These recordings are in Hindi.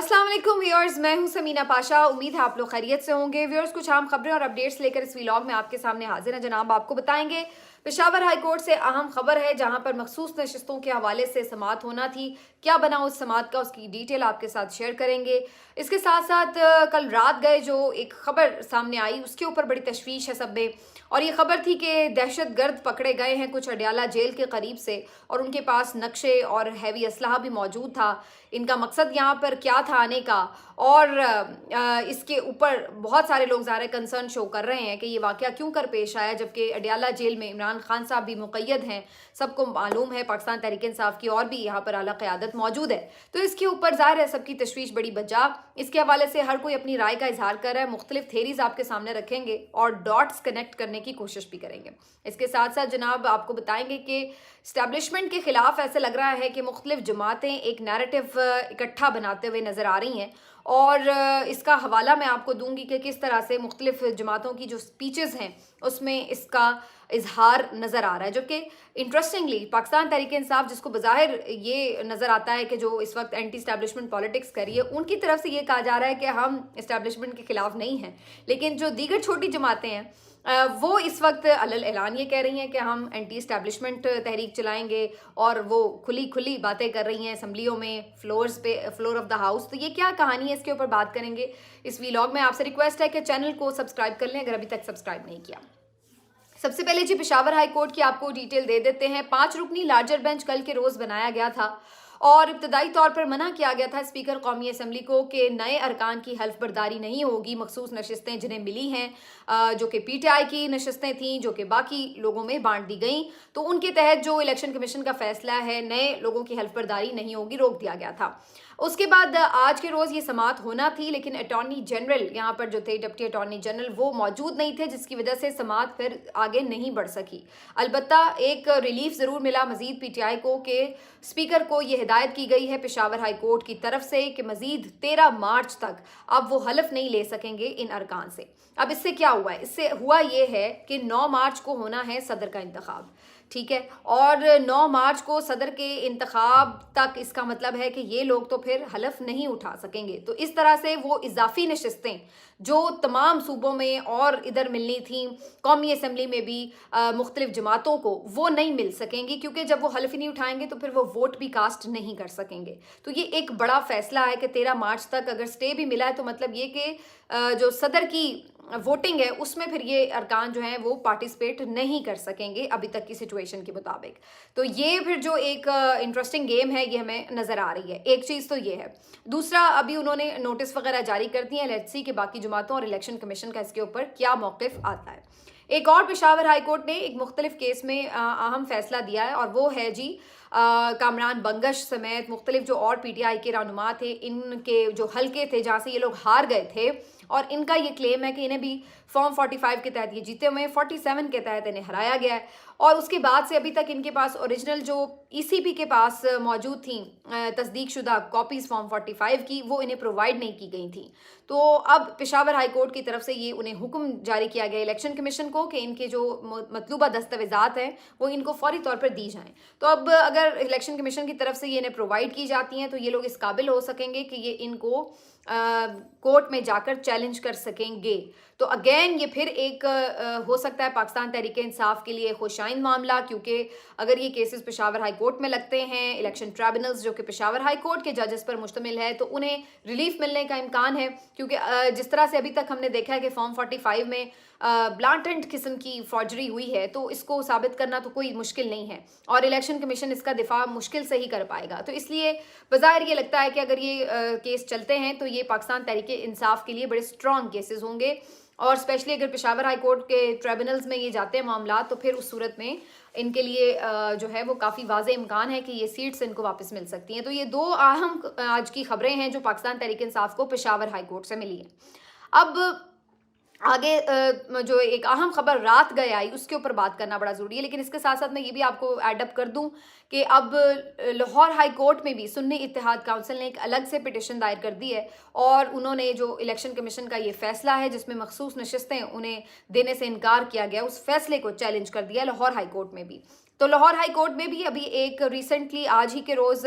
अस्सलाम वालेकुम व्यूअर्स, मैं हूं समीना पाशा। उम्मीद है आप लोग खैरियत से होंगे। व्यूअर्स, कुछ आम खबरें और अपडेट्स लेकर इस व्लॉग में आपके सामने हाजिर हैं। जनाब, आपको बताएंगे पेशावर हाई कोर्ट से अहम खबर है, जहां पर मखसूस नशिस्तों के हवाले से समाअत होना थी। क्या बना उस समाअत का, उसकी डिटेल आपके साथ शेयर करेंगे। इसके साथ साथ कल रात गए जो एक खबर सामने आई, उसके ऊपर बड़ी तशवीश है सब में। और ये खबर थी कि दहशतगर्द पकड़े गए हैं कुछ अडयाला जेल के करीब से, और उनके पास नक्शे और हैवी असलहा भी मौजूद था। इनका मकसद यहाँ पर क्या था आने का, और इसके ऊपर बहुत सारे लोग ज़ाहिर कंसर्न शो कर रहे हैं कि ये वाक़या क्यों कर पेश आया, जबकि अडयाला जेल में इमरान खान साहब भी मुक़य्यद हैं। सबको मालूम है पाकिस्तान तहरीक इंसाफ की और भी यहाँ पर आला क़यादत मौजूद है। तो इसके ऊपर ज़ाहिर है सबकी तशवीश बड़ी बजा। इसके हवाले से हर कोई अपनी राय का इजहार कर रहा है। मुख्तलिफ थेरीज आपके सामने रखेंगे और डॉट्स कनेक्ट करने की कोशिश भी करेंगे। इसके साथ साथ जनाब आपको बताएंगे कि स्टैब्लिशमेंट के खिलाफ ऐसे लग रहा है कि मुख्तलिफ जमातें एक नैरेटिव इकट्ठा बनाते हुए नज़र आ रही हैं, और इसका हवाला मैं आपको दूंगी कि किस तरह से मुख्तलिफ जमातों की जो स्पीचेस हैं उसमें इसका इजहार नज़र आ रहा है। जबकि इंटरेस्टिंगली पाकिस्तान तहरीक इंसाफ, जिसको बज़ाहिर ये नज़र आता है कि जो इस वक्त एंटी इस्टेब्लिशमेंट पॉलिटिक्स करी है, उनकी तरफ से ये कहा जा रहा है कि हम इस्टेब्लिशमेंट के खिलाफ नहीं हैं। लेकिन जो दीगर छोटी जमातें हैं वो इस वक्त अलल ऐलान ये कह रही हैं कि हम एंटी इस्टेब्लिशमेंट तहरीक चलाएंगे, और वो खुली खुली बातें कर रही हैं असम्बलियों में, फ्लोर ऑफ द हाउस। तो ये क्या कहानी है, इसके ऊपर बात करेंगे इस व्लॉग में। आपसे रिक्वेस्ट है कि चैनल को सब्सक्राइब कर लें अगर अभी तक सब्सक्राइब नहीं किया। सबसे पहले जी पेशावर हाई कोर्ट की आपको डिटेल दे देते हैं। 5 रुकनी लार्जर बेंच कल के रोज बनाया गया था, और इब्तदाई तौर पर मना किया गया था स्पीकर कौमी असम्बली को कि नए अरकान की हल्फ बर्दारी नहीं होगी। मखसूस नशिस्तें जिन्हें मिली हैं जो कि PTI की नशिस्तें थीं, जो कि बाकी लोगों में बांट दी गई, तो उनके तहत जो इलेक्शन कमीशन का फैसला है, नए लोगों की हल्फ बर्दारी नहीं होगी, रोक दिया गया था। उसके बाद आज के रोज़ ये समाअत होना थी, लेकिन अटॉर्नी जनरल यहाँ पर जो थे, डिप्टी अटॉर्नी जनरल, वो मौजूद नहीं थे, जिसकी वजह से समाअत फिर आगे नहीं बढ़ सकी। अलबत्ता एक रिलीफ ज़रूर मिला मज़ीद PTI को कि स्पीकर को ये हिदायत की गई है पेशावर हाई कोर्ट की तरफ से कि मज़ीद 13 मार्च तक अब वो हलफ नहीं ले सकेंगे इन अरकान से। अब इससे क्या हुआ है? इससे हुआ ये है कि 9 मार्च को होना है सदर का इंतखाब, ठीक है, और 9 मार्च को सदर के इंतखाब तक इसका मतलब है कि ये लोग तो फिर हलफ नहीं उठा सकेंगे। तो इस तरह से वो इजाफी नशिस्तें जो तमाम सूबों में और इधर मिलनी थी, कौमी असम्बली में भी मुख्तलिफ जमातों को, वो नहीं मिल सकेंगी, क्योंकि जब वो हलफ ही नहीं उठाएंगे तो फिर वो वोट भी कास्ट नहीं कर सकेंगे। तो ये एक बड़ा फैसला है कि 13 मार्च तक अगर स्टे भी मिला है तो मतलब ये कि जो सदर की वोटिंग है उसमें फिर ये अरकान जो हैं वो पार्टिसिपेट नहीं कर सकेंगे अभी तक की सिचुएशन के मुताबिक। तो ये फिर जो एक इंटरेस्टिंग गेम है ये हमें नज़र आ रही है। एक चीज़ तो ये है। दूसरा, अभी उन्होंने नोटिस वगैरह जारी कर दिए हैं। लेट्स सी कि बाकी जमातों और इलेक्शन कमीशन का इसके ऊपर क्या मौक़िफ़ आता है। एक और पेशावर हाई कोर्ट ने एक मुख्तलिफ केस में अहम फैसला दिया है, और वो है जी कामरान बंगश समेत मुख्तलिफ जो और PTI के रहनुमा थे, इनके जो हल्के थे जहाँ से ये लोग हार गए थे, और इनका ये क्लेम है कि इन्हें भी फॉर्म 45 के तहत ये जीते हुए, 47 के तहत इन्हें हराया गया है, और उसके बाद से अभी तक इनके पास ओरिजिनल जो ECP के पास मौजूद थी तस्दीक शुदा कॉपीज़ फॉर्म 45 की, वो इन्हें प्रोवाइड नहीं की गई थी। तो अब पेशावर हाई कोर्ट की तरफ से ये उन्हें हुक्म जारी किया गया इलेक्शन कमीशन को कि इनके जो मतलूबा दस्तावेज़ात हैं वो इनको फौरी तौर पर दी जाएँ। तो अब अगर इलेक्शन कमीशन की तरफ से ये इन्हें प्रोवाइड की जाती हैं तो ये लोग इस काबिल हो सकेंगे कि ये इनको कोर्ट में जाकर चैलेंज कर सकेंगे। तो अगेन ये फिर एक हो सकता है पाकिस्तान तहरीक इंसाफ के लिए खुशाइन मामला, क्योंकि अगर ये केसेस पेशावर हाई कोर्ट में लगते हैं, इलेक्शन ट्राइब्यूनल्स जो कि पेशावर हाई कोर्ट के जजेस पर मुश्तमिल है, तो उन्हें रिलीफ मिलने का इम्कान है। क्योंकि जिस तरह से अभी तक हमने देखा है कि फॉर्म 45 में ब्लांटेंट किस्म की फॉर्जरी हुई है, तो इसको साबित करना तो कोई मुश्किल नहीं है, और इलेक्शन कमीशन इसका दिफा मुश्किल से ही कर पाएगा। तो इसलिए बज़ाहिर ये लगता है कि अगर ये केस चलते हैं तो ये पाकिस्तान तहरीक इंसाफ के लिए बड़े स्ट्रॉन्ग केसेस होंगे, और स्पेशली अगर पेशावर हाई कोर्ट के ट्राइब्यूनल्स में ये जाते हैं मामला, तो फिर उस सूरत में इनके लिए जो है वो काफ़ी वाज़े इम्कान है कि ये सीट्स इनको वापस मिल सकती हैं। तो ये 2 अहम आज की खबरें हैं जो पाकिस्तान तहरीक इंसाफ को पेशावर हाई कोर्ट से मिली हैं। अब आगे जो एक अहम खबर रात गए आई उसके ऊपर बात करना बड़ा ज़रूरी है, लेकिन इसके साथ साथ मैं ये भी आपको एडअप कर दूं कि अब लाहौर हाई कोर्ट में भी सुन्नी इत्तेहाद काउंसिल ने एक अलग से पिटिशन दायर कर दी है, और उन्होंने जो इलेक्शन कमीशन का ये फैसला है जिसमें मखसूस नशिस्तें उन्हें देने से इनकार किया गया, उस फैसले को चैलेंज कर दिया लाहौर हाई कोर्ट में भी। तो लाहौर हाई कोर्ट में भी अभी एक रिसेंटली आज ही के रोज़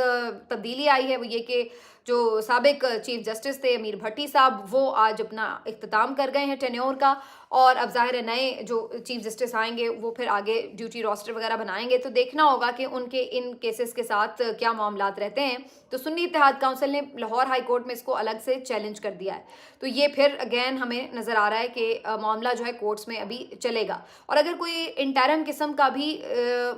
तब्दीली आई है, वो ये कि जो साबिक चीफ जस्टिस थे अमीर भट्टी साहब, वो आज अपना इख्तिताम कर गए हैं टेन्योर का, और अब ज़ाहिर है नए जो चीफ जस्टिस आएंगे वो फिर आगे ड्यूटी रोस्टर वगैरह बनाएंगे, तो देखना होगा कि उनके इन केसेस के साथ क्या मामलात रहते हैं। तो सुन्नी इत्तेहाद काउंसिल ने लाहौर हाई कोर्ट में इसको अलग से चैलेंज कर दिया है, तो ये फिर अगेन हमें नज़र आ रहा है कि मामला जो है कोर्ट्स में अभी चलेगा। और अगर कोई इंटरम किस्म का भी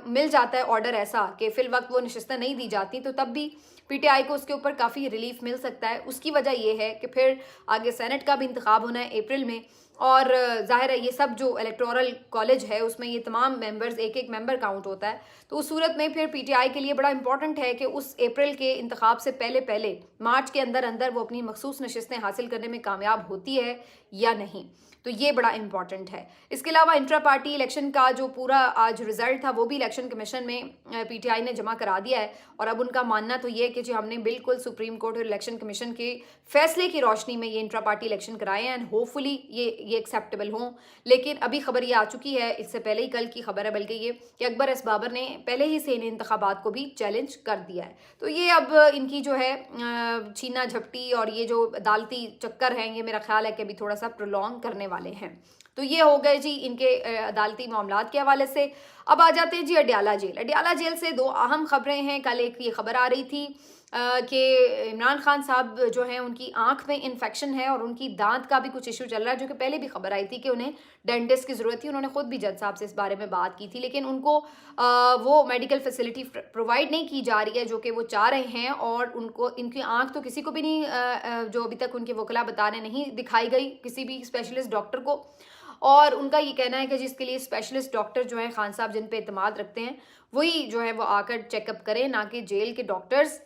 मिल जाता है ऑर्डर ऐसा कि फिल वक्त वो नशिस्तें नहीं दी जाती, तो तब भी पीटीआई को उसके ऊपर काफ़ी रिलीफ मिल सकता है। उसकी वजह यह है कि फिर आगे सेनेट का भी इंतखाब होना है अप्रैल में, और जाहिर है ये सब जो इलेक्टोरल कॉलेज है उसमें ये तमाम मेंबर्स एक एक मेंबर काउंट होता है, तो उस सूरत में फिर पीटीआई के लिए बड़ा इंपॉर्टेंट है कि उस अप्रैल के इंतखाब से पहले पहले मार्च के अंदर अंदर वो अपनी मखसूस नशिस्तें हासिल करने में कामयाब होती है या नहीं, तो ये बड़ा इंपॉर्टेंट है। इसके अलावा इंट्रा पार्टी इलेक्शन का जो पूरा आज रिजल्ट था वो भी इलेक्शन कमीशन में पीटीआई ने जमा करा दिया है, और अब उनका मानना तो ये है कि जी हमने बिल्कुल सुप्रीम कोर्ट और इलेक्शन कमीशन के फैसले की रोशनी में ये इंट्रा पार्टी इलेक्शन कराए हैं, एंड होपफुली ये एक्सेप्टेबल हों। लेकिन अभी खबर ये आ चुकी है, इससे पहले ही कल की खबर है बल्कि ये, कि अकबर एस बाबर ने पहले ही से इन इंतखाबात को भी चैलेंज कर दिया है। तो ये अब इनकी जो है छीना झपटी और ये जो अदालती चक्कर हैं, ये मेरा ख्याल है कि अभी थोड़ा सा प्रोलॉन्ग करने वाले हैं। तो ये हो गए जी इनके अदालती मामलात के हवाले से। अब आ जाते हैं जी अडयाला जेल। अडयाला जेल से दो अहम खबरें हैं। कल एक ये खबर आ रही थी कि इमरान खान साहब जो हैं उनकी आंख में इन्फेक्शन है और उनकी दांत का भी कुछ इशू चल रहा है, जो कि पहले भी खबर आई थी कि उन्हें डेंटिस्ट की ज़रूरत थी। उन्होंने खुद भी जज साहब से इस बारे में बात की थी, लेकिन उनको वो मेडिकल फैसिलिटी प्रोवाइड नहीं की जा रही है जो कि वो चाह रहे हैं, और उनको इनकी आंख तो किसी को भी नहीं, जो अभी तक उनके वकला बता रहे, नहीं दिखाई गई किसी भी स्पेशलिस्ट डॉक्टर को। और उनका ये कहना है कि जिसके लिए स्पेशलिस्ट डॉक्टर जो है खान साहब जिन पे इतमाद रखते हैं वही जो है वो आकर चेकअप करें, ना कि जेल के डॉक्टर्स।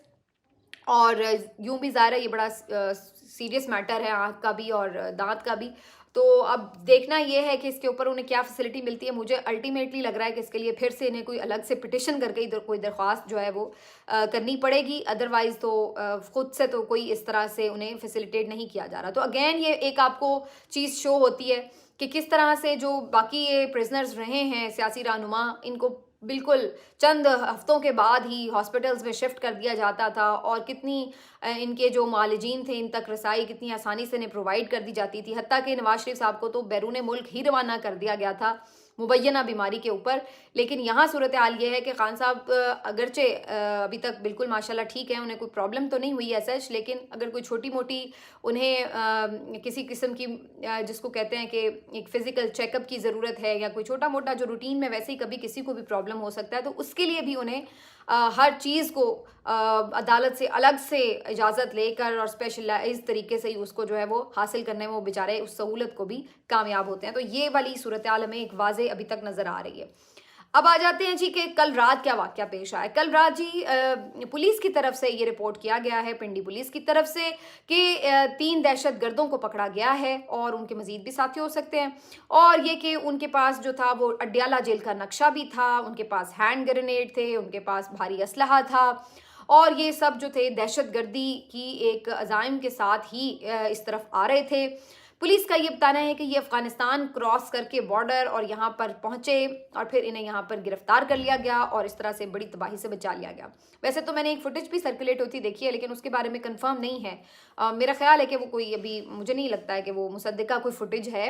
और यूं भी ज़ाहिर है ये बड़ा सीरियस मैटर है आँख का भी और दांत का भी। तो अब देखना ये है कि इसके ऊपर उन्हें क्या फैसिलिटी मिलती है। मुझे अल्टीमेटली लग रहा है कि इसके लिए फिर से इन्हें कोई अलग से पिटिशन करके इधर कोई दरख्वास्त जो है वो करनी पड़ेगी, अदरवाइज तो खुद से तो कोई इस तरह से उन्हें फैसिलिटेट नहीं किया जा रहा। तो अगेन ये एक आपको चीज़ शो होती है कि किस तरह से जो बाकी ये प्रिजनर्स रहे हैं सियासी रहनुमा, इनको बिल्कुल चंद हफ्तों के बाद ही हॉस्पिटल्स में शिफ्ट कर दिया जाता था, और कितनी इनके जो मालिजीन थे इन तक रसाई कितनी आसानी से इन्हें प्रोवाइड कर दी जाती थी। हत्ता कि नवाज शरीफ साहब को तो बैरून मुल्क ही रवाना कर दिया गया था मुबैना बीमारी के ऊपर। लेकिन यहाँ सूरत हाल ये है कि खान साहब अगरचे अभी तक बिल्कुल माशाल्लाह ठीक है, उन्हें कोई प्रॉब्लम तो नहीं हुई है सच, लेकिन अगर कोई छोटी मोटी उन्हें किसी किस्म की जिसको कहते हैं कि एक फ़िज़िकल चेकअप की ज़रूरत है, या कोई छोटा मोटा जो रूटीन में वैसे ही कभी किसी को भी प्रॉब्लम हो सकता है, तो उसके लिए भी उन्हें हर चीज़ को अदालत से अलग से इजाज़त लेकर और स्पेशलाइज तरीके से ही उसको जो है वो हासिल करने में वो बेचारे उस सहूलत को भी कामयाब होते हैं। तो ये वाली सूरत हाल हमें एक वाज़े अभी तक नज़र आ रही है। अब आ जाते हैं जी कि कल रात क्या वाक़या पेश आया। कल रात जी पुलिस की तरफ से ये रिपोर्ट किया गया है, पिंडी पुलिस की तरफ से, कि 3 दहशतगर्दों को पकड़ा गया है, और उनके मज़ीद भी साथी हो सकते हैं। और ये कि उनके पास जो था वो अडयाला जेल का नक्शा भी था, उनके पास हैंड ग्रेनेड थे, उनके पास भारी असलहा था, और ये सब जो थे दहशतगर्दी की एक अज़ाइम के साथ ही इस तरफ आ रहे थे। पुलिस का ये बताना है कि ये अफगानिस्तान क्रॉस करके बॉर्डर और यहाँ पर पहुँचे, और फिर इन्हें यहाँ पर गिरफ्तार कर लिया गया और इस तरह से बड़ी तबाही से बचा लिया गया। वैसे तो मैंने एक फुटेज भी सर्कुलेट होती देखी है, लेकिन उसके बारे में कंफर्म नहीं है। मेरा ख्याल है कि वो कोई, अभी मुझे नहीं लगता है कि वो मुसद्दिका कोई फुटेज है।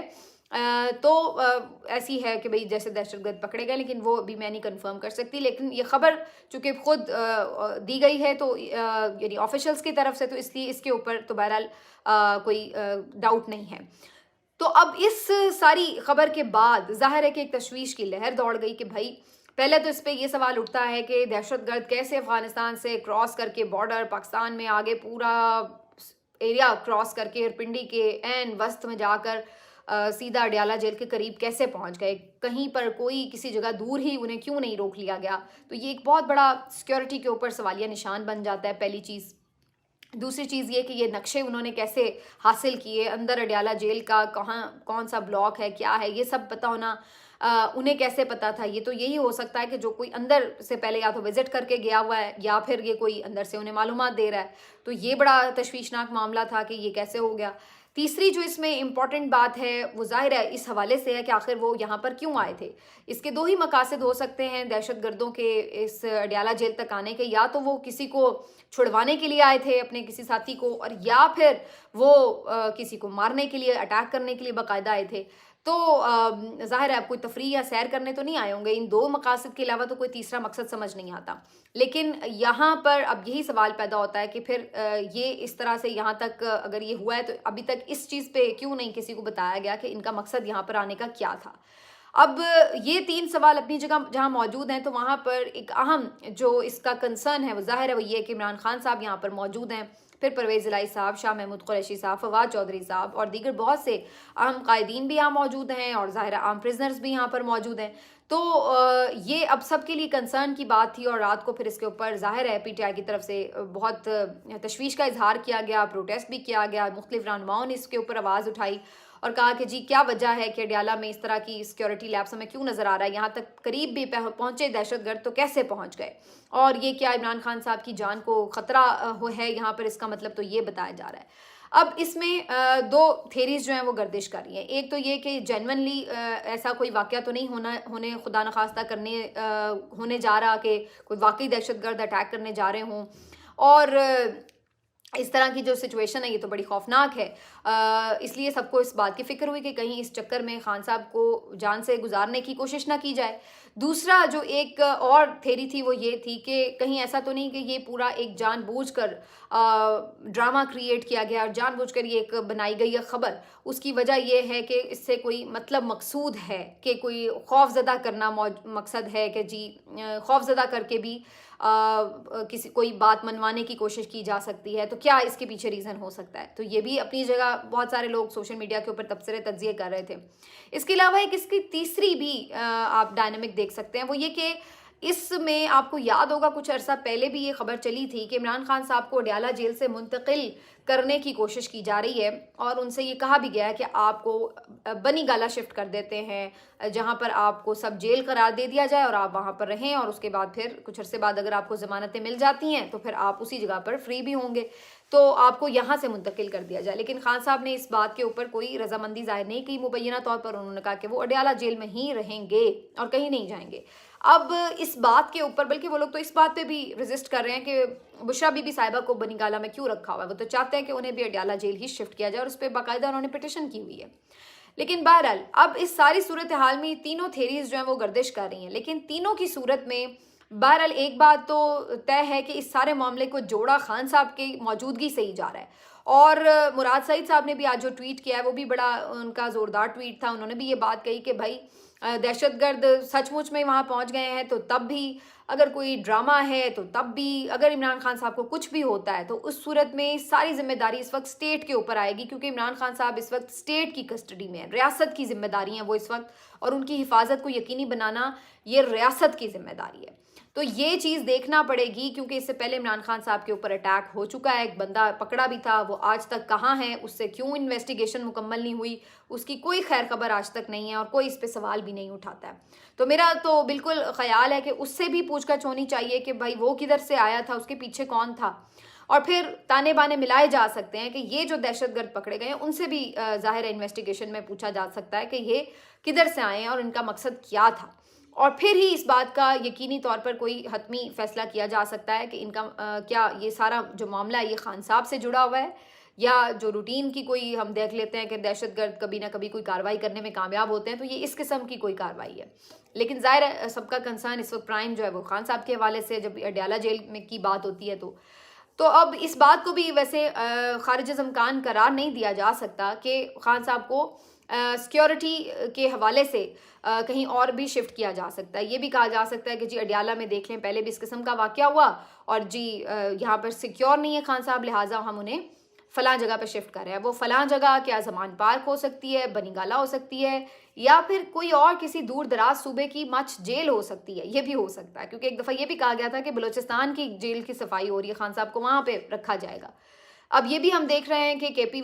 ऐसी है कि भाई जैसे दहशतगर्द पकड़े गए, लेकिन वो अभी मैं नहीं कंफर्म कर सकती। लेकिन ये खबर चूँकि खुद दी गई है तो यानी ऑफिशियल्स की तरफ से, तो इसलिए इसके ऊपर तो बहरहाल कोई डाउट नहीं है। तो अब इस सारी खबर के बाद जाहिर है कि एक तशवीश की लहर दौड़ गई कि भाई पहले तो इस पे ये सवाल उठता है कि दहशतगर्द कैसे अफगानिस्तान से क्रॉस करके बॉर्डर पाकिस्तान में आगे पूरा एरिया क्रॉस करके पिंडी के एन वस्त में जाकर सीधा अडयाला जेल के करीब कैसे पहुंच गए, कहीं पर कोई किसी जगह दूर ही उन्हें क्यों नहीं रोक लिया गया। तो ये एक बहुत बड़ा सिक्योरिटी के ऊपर सवालिया निशान बन जाता है, पहली चीज़। दूसरी चीज़ ये कि ये नक्शे उन्होंने कैसे हासिल किए, अंदर अडयाला जेल का कहाँ कौन सा ब्लॉक है, क्या है, ये सब पता होना उन्हें कैसे पता था। ये तो यही हो सकता है कि जो कोई अंदर से पहले या तो विजिट करके गया हुआ है, या फिर ये कोई अंदर से उन्हें मालूमात दे रहा है। तो ये बड़ा तशवीशनाक मामला था कि ये कैसे हो गया। तीसरी जो इसमें इम्पॉर्टेंट बात है वो ज़ाहिर है इस हवाले से है कि आखिर वो यहाँ पर क्यों आए थे। इसके दो ही मकासद हो सकते हैं दहशतगर्दों के इस अडयाला जेल तक आने के, या तो वो किसी को छुड़वाने के लिए आए थे अपने किसी साथी को, और या फिर वो किसी को मारने के लिए, अटैक करने के लिए बाकायदा आए थे। तो ज़ाहिर है आप कोई तफरीह या सैर करने तो नहीं आए होंगे। इन दो मकासद के अलावा तो कोई तीसरा मकसद समझ नहीं आता। लेकिन यहाँ पर अब यही सवाल पैदा होता है कि फिर ये इस तरह से यहाँ तक अगर ये हुआ है तो अभी तक इस चीज़ पे क्यों नहीं किसी को बताया गया कि इनका मकसद यहाँ पर आने का क्या था। अब ये तीन सवाल अपनी जगह जहाँ मौजूद हैं, तो वहाँ पर एक अहम जो इसका कंसर्न है वो ज़ाहिर है वो ये है कि इमरान खान साहब यहाँ पर मौजूद हैं, फिर परवेज़ इलाही साहब, शाह महमूद कुरैशी साहब, फवाद चौधरी साहब और दीगर बहुत से अहम कायदीन भी यहाँ मौजूद हैं, और ज़ाहिर आम प्रिजनर्स भी यहाँ पर मौजूद हैं। तो ये अब सब के लिए कंसर्न की बात थी, और रात को फिर इसके ऊपर ज़ाहिर है पीटीआई की तरफ से बहुत तशवीश का इजहार किया गया, प्रोटेस्ट भी किया गया, मुख्तलिफ रहनुमाओं ने इसके ऊपर आवाज़ उठाई और कहा कि जी क्या वजह है कि अडयाला में इस तरह की सिक्योरिटी लैब्स हमें क्यों नज़र आ रहा है, यहाँ तक करीब भी पहुँचे दहशतगर्द तो कैसे पहुँच गए, और ये क्या इमरान खान साहब की जान को ख़तरा है यहाँ पर, इसका मतलब तो ये बताया जा रहा है। अब इसमें दो थेरीज जो हैं वो गर्दिश कर रही हैं। एक तो ये कि जेन्युइनली ऐसा कोई वाक़या तो नहीं होने खुदा न खास्ता होने जा रहा कि कोई वाकई दहशतगर्द अटैक करने जा रहे हों, और इस तरह की जो सिचुएशन है ये तो बड़ी खौफनाक है। इसलिए सबको इस बात की फ़िक्र हुई कि कहीं इस चक्कर में खान साहब को जान से गुजारने की कोशिश ना की जाए। दूसरा जो एक और थेरी थी वो ये थी कि कहीं ऐसा तो नहीं कि ये पूरा एक जानबूझकर ड्रामा क्रिएट किया गया और जानबूझकर ये एक बनाई गई है ख़बर। उसकी वजह ये है कि इससे कोई मतलब मकसूद है कि कोई खौफज़दा करना मकसद है कि जी खौफज़दा करके भी किसी कोई बात मनवाने की कोशिश की जा सकती है। तो क्या इसके पीछे रीज़न हो सकता है? तो ये भी अपनी जगह बहुत सारे लोग सोशल मीडिया के ऊपर तबसरे तज्जिए कर रहे थे। इसके अलावा एक इसकी तीसरी भी आप डायनामिक देख सकते हैं, वो ये कि इसमें आपको याद होगा कुछ अरसा पहले भी ये खबर चली थी कि इमरान खान साहब को अडयाला जेल से मुंतकिल करने की कोशिश की जा रही है, और उनसे ये कहा भी गया है कि आपको बनी गाला शिफ्ट कर देते हैं, जहां पर आपको सब जेल करार दे दिया जाए और आप वहां पर रहें, और उसके बाद फिर कुछ अरसे बाद अगर आपको ज़मानतें मिल जाती हैं तो फिर आप उसी जगह पर फ्री भी होंगे, तो आपको यहाँ से मुंतकिल कर दिया जाए। लेकिन खान साहब ने इस बात के ऊपर कोई रजामंदी जाहिर नहीं की। मुबैना तौर पर उन्होंने कहा कि वो अडयाला जेल में ही रहेंगे और कहीं नहीं जाएंगे। अब इस बात के ऊपर बल्कि वो लोग तो इस बात पे भी रेजिस्ट कर रहे हैं कि बुशरा बीबी साहिबा को बनी गाला में क्यों रखा हुआ है, वो तो चाहते हैं कि उन्हें भी अडयाला जेल ही शिफ्ट किया जाए, और उस पर बाकायदा उन्होंने पिटिशन की हुई है। लेकिन बहरहाल अब इस सारी सूरत हाल में तीनों थेरीज जो हैं वो गर्दिश कर रही हैं, लेकिन तीनों की सूरत में बहरहाल एक बात तो तय है कि इस सारे मामले को जोड़ा खान साहब की मौजूदगी से ही जा रहा है। और मुराद सईद साहब ने भी आज जो ट्वीट किया है वो भी बड़ा उनका ज़ोरदार ट्वीट था। उन्होंने भी ये बात कही कि भाई दहशतगर्द सचमुच में वहाँ पहुँच गए हैं तो तब भी, अगर कोई ड्रामा है तो तब भी, अगर इमरान खान साहब को कुछ भी होता है तो उस सूरत में सारी जिम्मेदारी इस वक्त स्टेट के ऊपर आएगी, क्योंकि इमरान खान साहब इस वक्त स्टेट की कस्टडी में है, रियासत की जिम्मेदारी है वो इस वक्त, और उनकी हिफाजत को यकीनी बनाना ये रियासत की जिम्मेदारी है। तो ये चीज़ देखना पड़ेगी, क्योंकि इससे पहले इमरान खान साहब के ऊपर अटैक हो चुका है, एक बंदा पकड़ा भी था, वो आज तक कहाँ है, उससे क्यों इन्वेस्टिगेशन मुकम्मल नहीं हुई, उसकी कोई खैर खबर आज तक नहीं है, और कोई इस पे सवाल भी नहीं उठाता है। तो मेरा तो बिल्कुल ख्याल है कि उससे भी पूछताछ होनी चाहिए कि भाई वो किधर से आया था, उसके पीछे कौन था, और फिर ताने बाने मिलाए जा सकते हैं कि ये जो दहशतगर्द पकड़े गए हैं उनसे भी जाहिर है इन्वेस्टिगेशन में पूछा जा सकता है कि ये किधर से आए हैं और इनका मकसद क्या था, और फिर ही इस बात का यकीनी तौर पर कोई हतमी फैसला किया जा सकता है कि इनका क्या ये सारा जो मामला है ये खान साहब से जुड़ा हुआ है, या जो रूटीन की कोई हम देख लेते हैं कि दहशतगर्द कभी ना कभी कोई कार्रवाई करने में कामयाब होते हैं, तो ये इस किस्म की कोई कार्रवाई है। लेकिन जाहिर है सबका कंसर्न इस वक्त प्राइम जो है वो खान साहब के हवाले से, जब अडयाला जेल में की बात होती है तो अब इस बात को भी वैसे खारिज इम्कान करार नहीं दिया जा सकता कि खान साहब को सिक्योरिटी के हवाले से कहीं और भी शिफ्ट किया जा सकता है। ये भी कहा जा सकता है कि जी अडयाला में देख लें, पहले भी इस किस्म का वाक़या हुआ और जी यहाँ पर सिक्योर नहीं है खान साहब, लिहाजा हम उन्हें फ़लाँ जगह पे शिफ्ट कर रहे हैं। वो फ़लाँ जगह क्या ज़मान पार्क हो सकती है, बनी गाला हो सकती है, या फिर कोई और किसी दूर दराज सूबे की मच जेल हो सकती है, ये भी हो सकता है, क्योंकि एक दफ़ा ये भी कहा गया था कि बलूचिस्तान की जेल की सफाई हो रही है, खान साहब को वहाँ पे रखा जाएगा। अब ये भी हम देख रहे हैं कि केपी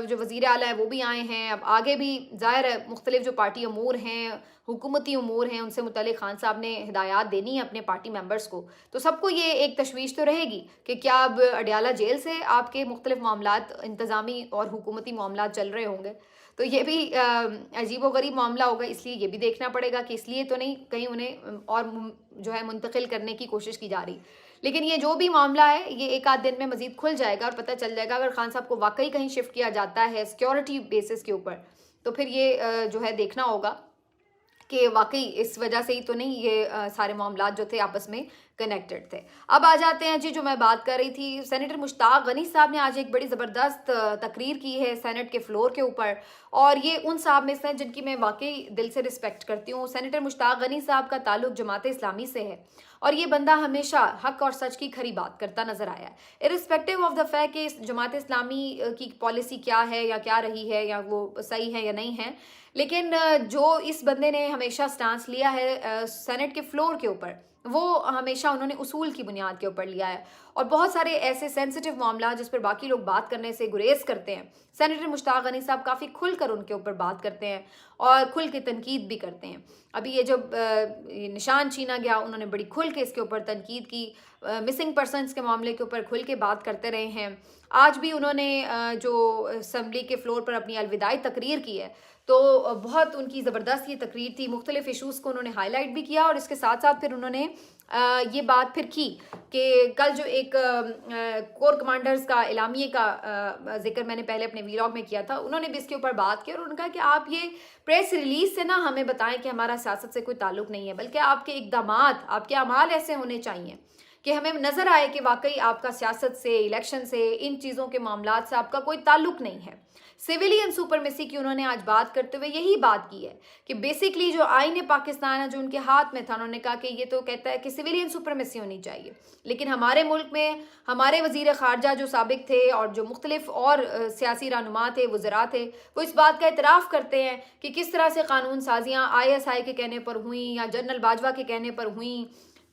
जो वज़ीर आला है वो भी आए हैं। अब आगे भी ज़ाहिर है मुख्तलिफ जो पार्टी अमूर हैं, हुकूमती उमूर हैं, उनसे मुतल्लिक़ खान साहब ने हिदायत देनी है अपने पार्टी मेंबर्स को। तो सबको ये एक तशवीश तो रहेगी कि क्या अब अडयाला जेल से आपके मुख्तलिफ मामलात इंतज़ामी और हुकूमती मामलात चल रहे होंगे। तो ये भी अजीब-ओ-गरीब मामला होगा, इसलिए ये भी देखना पड़ेगा कि इसलिए तो नहीं कहीं उन्हें और जो है मुंतकिल करने की कोशिश की जा रही। लेकिन ये जो भी मामला है, ये एक आध दिन में मज़ीद खुल जाएगा और पता चल जाएगा। अगर खान साहब को वाक़ई कहीं शिफ्ट किया जाता है सिक्योरिटी बेसिस के ऊपर, तो फिर ये जो है देखना होगा कि वाक़ई इस वजह से ही तो नहीं ये सारे मामलात जो थे आपस में कनेक्टेड थे। अब आ जाते हैं जी, जो मैं बात कर रही थी, सेनेटर मुश्ताक गनी साहब ने आज एक बड़ी ज़बरदस्त तकरीर की है सेनेट के फ्लोर के ऊपर, और ये उन साहब में से हैं जिनकी मैं वाक़ई दिल से रिस्पेक्ट करती हूँ। सेनेटर मुश्ताक गनी साहब का ताल्लुक जमात इस्लामी से है और ये बंदा हमेशा हक और सच की खरी बात करता नजर आया है, इरिस्पेक्टिव ऑफ द फैक्ट कि जमात इस्लामी की पॉलिसी क्या है या क्या रही है या वो सही है या नहीं है। लेकिन जो इस बंदे ने हमेशा स्टांस लिया है सेनेट के फ्लोर के ऊपर, वो हमेशा उन्होंने उसूल की बुनियाद के ऊपर लिया है। और बहुत सारे ऐसे सेंसिटिव मामला जिस पर बाकी लोग बात करने से गुरेज करते हैं, सेनेटर मुश्ताक गनी साहब काफ़ी खुलकर उनके ऊपर बात करते हैं और खुल के तनकीद भी करते हैं। अभी ये जब निशान छीना गया, उन्होंने बड़ी खुल के इसके ऊपर तनकीद की। मिसिंग पर्सनस के मामले के ऊपर खुल के बात करते रहे हैं। आज भी उन्होंने जो असम्बली के फ्लोर पर अपनी अलविदाई तकरीर की है, तो बहुत उनकी ज़बरदस्त ये तकरीर थी। मुख्तलिफ इशूज़ को उन्होंने हाईलाइट भी किया और इसके साथ साथ फिर उन्होंने ये बात फिर की कि कल जो एक कोर कमांडर्स का एलामिये का जिक्र मैंने पहले अपने वीलॉग में किया था, उन्होंने भी इसके ऊपर बात की और उन्होंने कहा कि आप ये प्रेस रिलीज से ना हमें बताएं कि हमारा सियासत से कोई ताल्लुक नहीं है, बल्कि आपके इक़दामात, आपके अमाल ऐसे होने चाहिए कि हमें नज़र आए कि वाकई आपका सियासत से, इलेक्शन से, इन चीज़ों के मामलात से आपका कोई ताल्लुक नहीं है। सिविलियन सुपरमेसी की उन्होंने आज बात करते हुए यही बात की है कि बेसिकली जो आईन पाकिस्तान है जो उनके हाथ में था, उन्होंने कहा कि ये तो कहता है कि सिविलियन सुपरमेसी होनी चाहिए, लेकिन हमारे मुल्क में हमारे वज़ीर ख़ारजा जो साबिक थे और जो मुख्तलिफ और सियासी रहनुमा थे, वज़रा थे, वो इस बात का इतराफ़ करते हैं कि किस तरह से कानून साजियाँ ISI के कहने पर हुई या जनरल बाजवा के कहने पर हुई।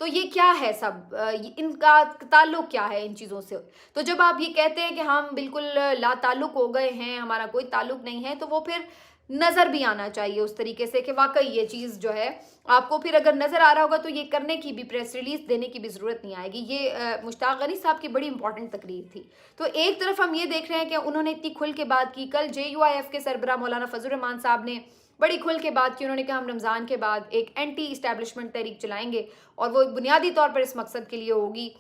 तो ये क्या है सब, इनका ताल्लुक क्या है इन चीज़ों से? तो जब आप ये कहते हैं कि हम बिल्कुल ला ताल्लुक हो गए हैं, हमारा कोई ताल्लुक नहीं है, तो वो फिर नज़र भी आना चाहिए उस तरीके से कि वाकई ये चीज़ जो है आपको फिर अगर नज़र आ रहा होगा तो ये करने की भी, प्रेस रिलीज देने की भी ज़रूरत नहीं आएगी। ये मुश्ताक गनी साहब की बड़ी इंपॉर्टेंट तकरीर थी। तो एक तरफ हम ये देख रहे हैं कि उन्होंने इतनी खुल के बात की। कल JUIF के सरबराह मौलाना फजल रहमान साहब ने बड़ी खुल के बात की। उन्होंने कहा हम रमज़ान के बाद एक एंटी इस्टेब्लिशमेंट तहरीक चलाएंगे और वो बुनियादी तौर पर इस मकसद के लिए होगी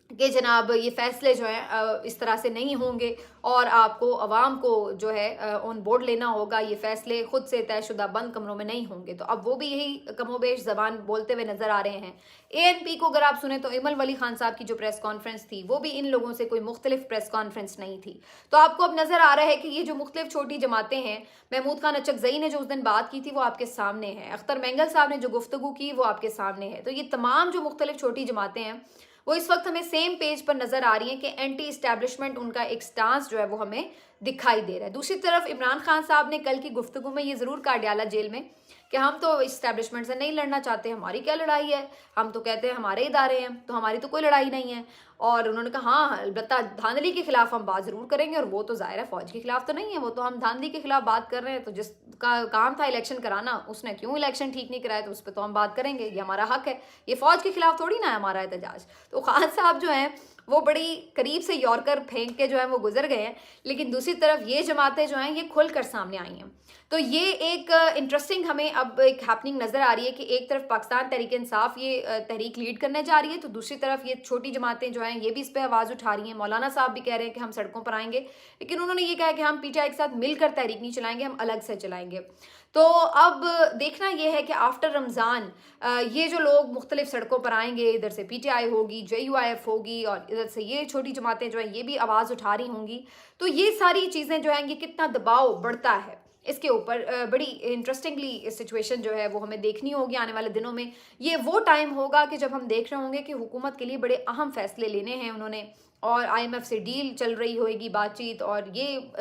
कि जनाब ये फ़ैसले जो हैं इस तरह से नहीं होंगे और आपको अवाम को जो है ऑन बोर्ड लेना होगा। ये फ़ैसले खुद से तयशुदा बंद कमरों में नहीं होंगे। तो अब वो भी यही कमोबेश ज़बान बोलते हुए नज़र आ रहे हैं। ANP को अगर आप सुने तो इमल वली खान साहब की जो प्रेस कॉन्फ्रेंस थी, वो भी इन लोगों से कोई मुख्तलिफ प्रेस कॉन्फ्रेंस नहीं थी। तो आपको अब नज़र आ रहा है कि ये जो मुख्तलिफ छोटी जमातें हैं, महमूद खान अचकज़ई ने जो उस दिन बात की थी वो आपके सामने है, अख्तर मेंगल साहब ने जो गुफ्तगू की वो आपके सामने है। तो ये तमाम जो मुख्तलिफ छोटी जमातें हैं वो इस वक्त हमें सेम पेज पर नजर आ रही हैं कि एंटी इस्टेब्लिशमेंट उनका एक स्टांस जो है वो हमें दिखाई दे रहा है। दूसरी तरफ इमरान खान साहब ने कल की गुफ्तगू में ये ज़रूर कहा अडयाला जेल में कि हम तो इस्टेब्लिशमेंट से नहीं लड़ना चाहते, हमारी क्या लड़ाई है, हम तो कहते हैं हमारे इदारे हैं, तो हमारी तो कोई लड़ाई नहीं है। और उन्होंने कहा हाँ अलबत्ता धांधली के खिलाफ हम बात ज़रूर करेंगे, और वो तो ज़ाहिर है फ़ौज के खिलाफ तो नहीं है, वो तो हम धांधली के खिलाफ बात कर रहे हैं। तो जिसका काम था इलेक्शन कराना, उसने क्यों इलेक्शन ठीक नहीं कराया, तो उस पर तो हम बात करेंगे, ये हमारा हक है, ये फ़ौज के खिलाफ थोड़ी ना है हमारा एहतजाज। तो खान साहब जो हैं वो बड़ी करीब से यॉर्कर फेंक के जो है वो गुजर गए हैं। लेकिन दूसरी तरफ ये जमातें जो हैं ये खुलकर सामने आई हैं। तो ये एक इंटरेस्टिंग हमें अब एक हैपनिंग नज़र आ रही है कि एक तरफ पाकिस्तान तहरीक इंसाफ ये तहरीक लीड करने जा रही है, तो दूसरी तरफ ये छोटी जमातें जो हैं ये भी इस पर आवाज़ उठा रही हैं। मौलाना साहब भी कह रहे हैं कि हम सड़कों पर आएंगे, लेकिन उन्होंने ये कहा कि हम PTI के साथ मिलकर तहरीक नहीं चलाएंगे, हम अलग से चलाएंगे। तो अब देखना यह है कि आफ्टर रमज़ान ये जो लोग मुख्तलिफ सड़कों पर आएंगे, इधर से PTI होगी, JUIF होगी और इधर से ये छोटी जमातें जो हैं ये भी आवाज़ उठा रही होंगी, तो ये सारी चीज़ें जो हैं ये कितना दबाव बढ़ता है इसके ऊपर बड़ी इंटरेस्टिंगली सिचुएशन जो है वो हमें देखनी होगी आने वाले दिनों में। ये वो टाइम होगा कि जब हम देख रहे होंगे कि हुकूमत के लिए बड़े अहम फैसले लेने हैं उन्होंने, और IMF से डील चल रही होगी बातचीत, और ये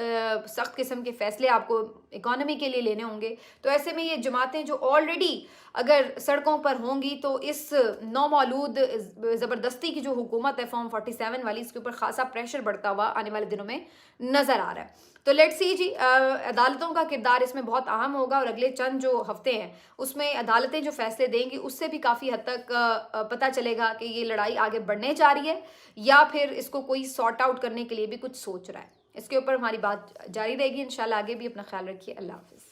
सख्त किस्म के फैसले आपको इकॉनमी के लिए लेने होंगे। तो ऐसे में ये जमातें जो ऑलरेडी अगर सड़कों पर होंगी तो इस नौमौलूद ज़बरदस्ती की जो हुकूमत है फॉर्म 47 वाली, इसके ऊपर खासा प्रेशर बढ़ता हुआ आने वाले दिनों में नज़र आ रहा है। तो लेट्स सी जी, अदालतों का किरदार इसमें बहुत अहम होगा, और अगले चंद जो हफ्ते हैं उसमें अदालतें जो फैसले देंगी उससे भी काफ़ी हद तक पता चलेगा कि ये लड़ाई आगे बढ़ने जा रही है या फिर इसको कोई सॉर्ट आउट करने के लिए भी कुछ सोच रहा है। इसके ऊपर हमारी बात जारी रहेगी इंशाल्लाह। आगे भी अपना ख्याल रखिए। अल्लाह हाफिज़।